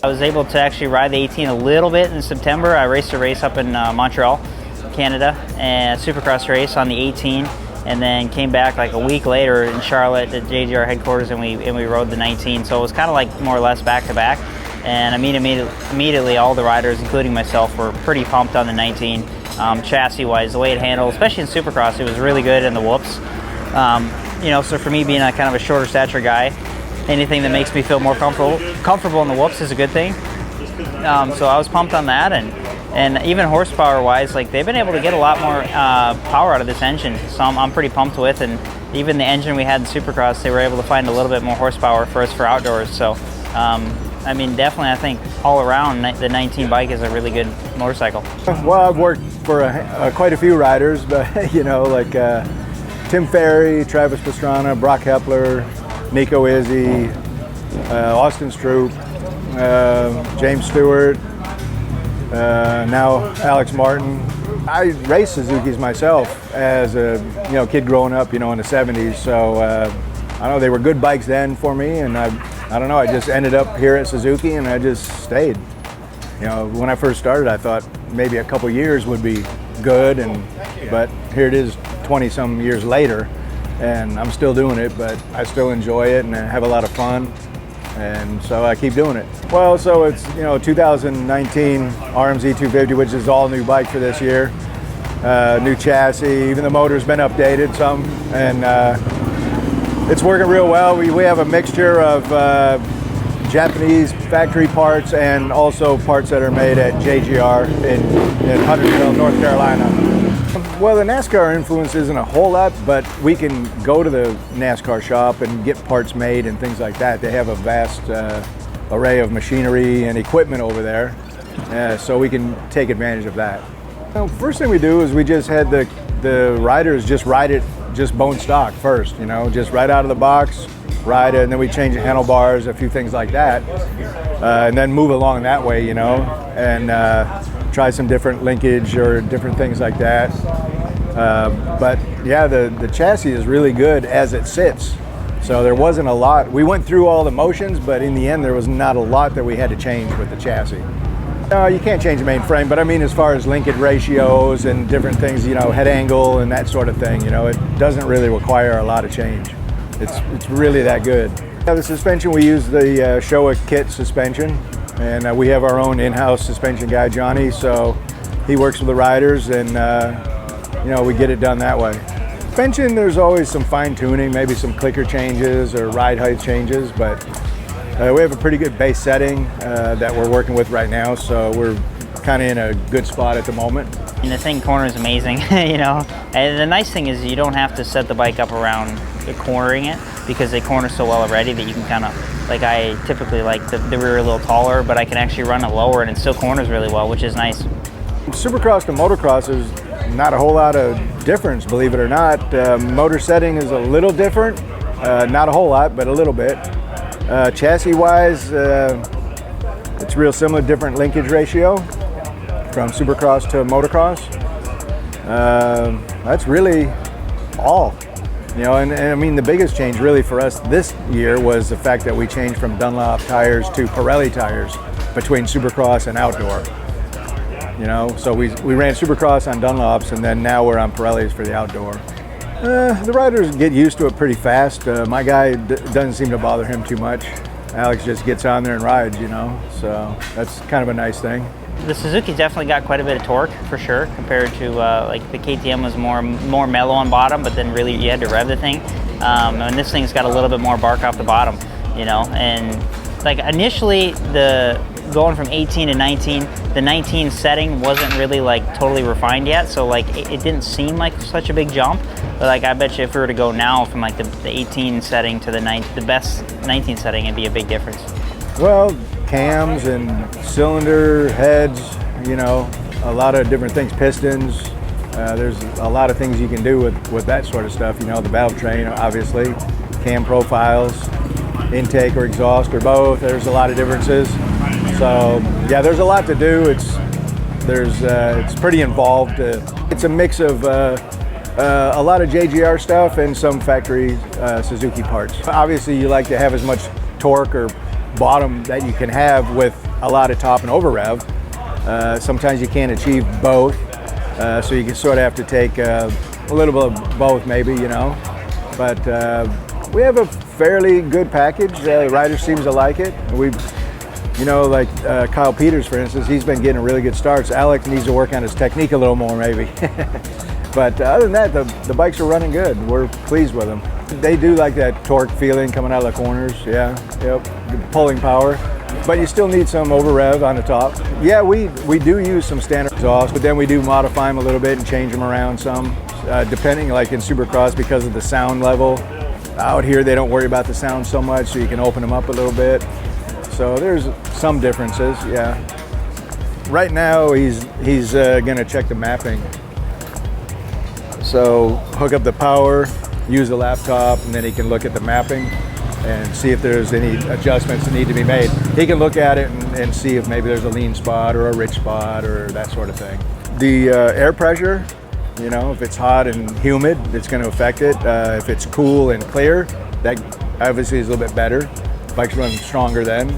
I was able to actually ride the 18 a little bit in September. I raced a race up in Montreal, Canada, and a Supercross race on the 18, and then came back like a week later in Charlotte at JGR headquarters, and we rode the 19. So it was kind of like more or less back to back. And I mean, immediately all the riders, including myself, were pretty pumped on the 19. Chassis-wise, the way it handled, especially in Supercross, it was really good in the whoops. You know, so for me being a kind of a shorter stature guy, anything that makes me feel more comfortable in the whoops is a good thing. So I was pumped on that, and even horsepower-wise, like they've been able to get a lot more power out of this engine. So I'm pretty pumped with, and even the engine we had in Supercross, they were able to find a little bit more horsepower for us for outdoors. So I mean, definitely, I think all around the 19 bike is a really good motorcycle. Well, I've worked for quite a few riders, but you know, like Tim Ferry, Travis Pastrana, Brock Hepler, Nico Izzy, Austin Stroop, James Stewart, now Alex Martin. I raced Suzukis myself as a kid growing up, in the 70s. So I don't know, they were good bikes then for me, and I don't know, I just ended up here at Suzuki and I just stayed. When I first started, I thought maybe a couple years would be good, but here it is 20-some years later, and I'm still doing it, but I still enjoy it and I have a lot of fun, and so I keep doing it. Well, so it's 2019 RM-Z250, which is all new bike for this year. New chassis, even the motor's been updated some, and it's working real well. We have a mixture of Japanese factory parts and also parts that are made at JGR in Huntersville, North Carolina. Well, the NASCAR influence isn't a whole lot, but we can go to the NASCAR shop and get parts made and things like that. They have a vast array of machinery and equipment over there, so we can take advantage of that. First thing we do is we just had the riders just ride it just bone stock first, just right out of the box, ride it, and then we change the handlebars, a few things like that, and then move along that way, and try some different linkage or different things like that. But yeah, the chassis is really good as it sits. So there wasn't a lot. We went through all the motions, but in the end, there was not a lot that we had to change with the chassis. You can't change the main frame, but I mean, as far as linkage ratios and different things, head angle and that sort of thing, it doesn't really require a lot of change. It's really that good. The suspension, we use the Showa kit suspension, and we have our own in-house suspension guy, Johnny, so he works with the riders, and we get it done that way. Suspension, there's always some fine tuning, maybe some clicker changes or ride height changes, but we have a pretty good base setting that we're working with right now, so we're kind of in a good spot at the moment. And the thing corner is amazing, And the nice thing is you don't have to set the bike up around cornering it, because they corner so well already that you can kind of, like I typically like the rear a little taller, but I can actually run it lower and it still corners really well, which is nice. Supercross to motocross is not a whole lot of difference, believe it or not. Motor setting is a little different, not a whole lot, but a little bit. Chassis-wise, it's real similar, different linkage ratio from Supercross to motocross. That's really all. And I mean, the biggest change really for us this year was the fact that we changed from Dunlop tires to Pirelli tires between Supercross and outdoor. So we ran Supercross on Dunlops, and then now we're on Pirellis for the outdoor. The riders get used to it pretty fast. My guy doesn't seem to bother him too much. Alex just gets on there and rides, so that's kind of a nice thing. The Suzuki definitely got quite a bit of torque for sure, compared to like the KTM was more mellow on bottom, but then really you had to rev the thing. And this thing's got a little bit more bark off the bottom, and like initially going from 18 to 19, the 19 setting wasn't really like totally refined yet, so like it didn't seem like such a big jump. But like I bet you if we were to go now from like the 18 setting to the best 19 setting, it'd be a big difference. Well, cams and cylinder heads, a lot of different things, pistons. There's a lot of things you can do with that sort of stuff. The valve train, obviously, cam profiles, intake or exhaust or both. There's a lot of differences. So yeah, there's a lot to do. It's pretty involved. It's a mix of a lot of JGR stuff and some factory Suzuki parts. Obviously, you like to have as much torque or bottom that you can have with a lot of top and over rev. Sometimes you can't achieve both, so you can sort of have to take a little bit of both maybe, you know. But we have a fairly good package. The rider seems to like it. You know, like Kyle Peters, for instance, he's been getting really good starts. Alex needs to work on his technique a little more, maybe. But other than that, the bikes are running good. We're pleased with them. They do like that torque feeling coming out of the corners. Yeah, yep, pulling power. But you still need some over rev on the top. Yeah, we do use some standard exhausts, but then we do modify them a little bit and change them around some, depending, like in Supercross, because of the sound level. Out here, they don't worry about the sound so much, so you can open them up a little bit. So there's some differences, yeah. Right now, he's gonna check the mapping. So hook up the power, use the laptop, and then he can look at the mapping and see if there's any adjustments that need to be made. He can look at it and see if maybe there's a lean spot or a rich spot or that sort of thing. The air pressure, you know, if it's hot and humid, it's gonna affect it. If it's cool and clear, that obviously is a little bit better. Bike's running stronger then.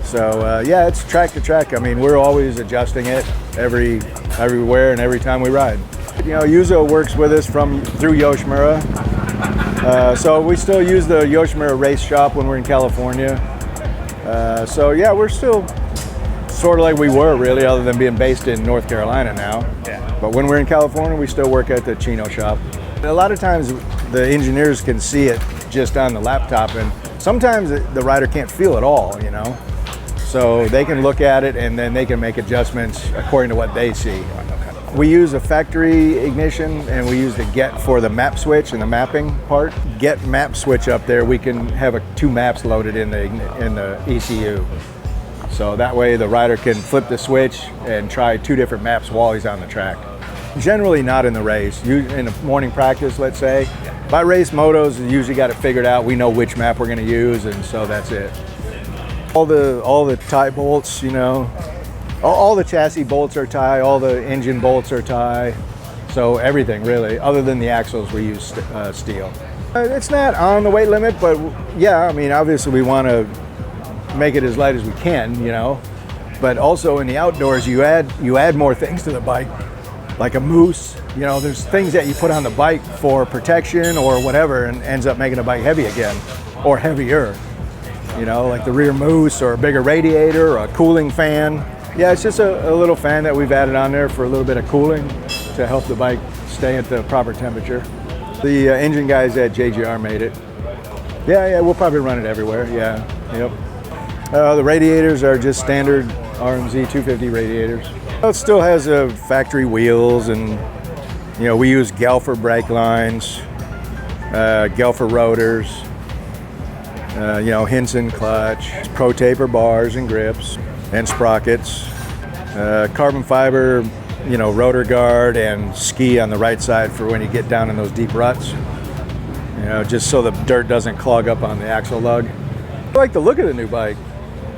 So yeah, it's track to track. I mean, we're always adjusting it everywhere and every time we ride. You know, Yuzo works with us through Yoshimura. So we still use the Yoshimura race shop when we're in California. So yeah, we're still sort of like we were really, other than being based in North Carolina now. Yeah. But when we're in California, we still work at the Chino shop. A lot of times the engineers can see it just on the laptop, and sometimes the rider can't feel it all, you know. So they can look at it and then they can make adjustments according to what they see. We use a factory ignition, and we use the get for the map switch and the mapping part. Get map switch up there, we can have 2 maps loaded in the ECU. So that way the rider can flip the switch and try 2 different maps while he's on the track. Generally not in the race. In a morning practice, let's say. By race motos, usually got it figured out. We know which map we're gonna use, and so that's it. All the tie bolts, you know, all the chassis bolts are tie, all the engine bolts are tie. So everything really, other than the axles, we use steel. It's not on the weight limit, but yeah, I mean, obviously we want to make it as light as we can, you know. But also in the outdoors, you add more things to the bike, like a moose. You know, there's things that you put on the bike for protection or whatever, and ends up making the bike heavy again, or heavier. You know, like the rear moose or a bigger radiator or a cooling fan. Yeah, it's just a little fan that we've added on there for a little bit of cooling to help the bike stay at the proper temperature. The engine guys at JGR made it. Yeah, we'll probably run it everywhere, yeah, yep. The radiators are just standard RM-Z250 radiators. It still has factory wheels, and you know, we use Galfer brake lines, Galfer rotors, you know, Hinson clutch, Pro Taper bars and grips and sprockets, carbon fiber, you know, rotor guard and ski on the right side for when you get down in those deep ruts, you know, just so the dirt doesn't clog up on the axle lug. I like the look of the new bike,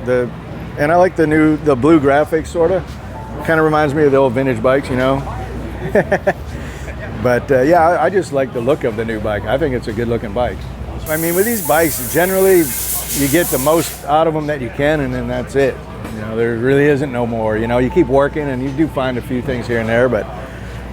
and I like the blue graphics, sort of. Kind of reminds me of the old vintage bikes, you know. But yeah, I just like the look of the new bike. I think it's a good looking bike. I mean, with these bikes, generally you get the most out of them that you can, and then that's it. You know, there really isn't no more. You know, you keep working and you do find a few things here and there, but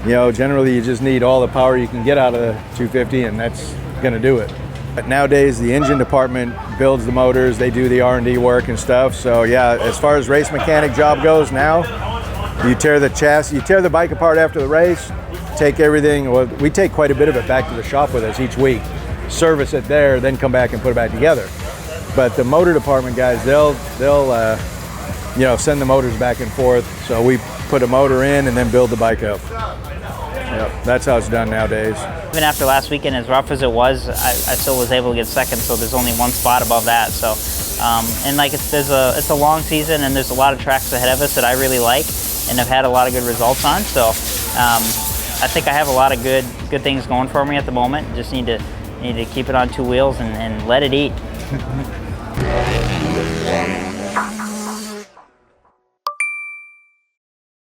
you know, generally you just need all the power you can get out of the 250, and that's going to do it. But nowadays the engine department builds the motors, they do the R&D work and stuff. So yeah, as far as race mechanic job goes now, you tear the chassis, you tear the bike apart after the race, take everything. Well, we take quite a bit of it back to the shop with us each week, service it there, then come back and put it back together. But the motor department guys, they'll you know, send the motors back and forth. So we put a motor in and then build the bike up. Yep, that's how it's done nowadays. Even after last weekend, as rough as it was, I still was able to get second, so there's only 1 spot above that. So, and like it's a long season, and there's a lot of tracks ahead of us that I really like and have had a lot of good results on. So I think I have a lot of good things going for me at the moment. Just need to keep it on 2 wheels and let it eat.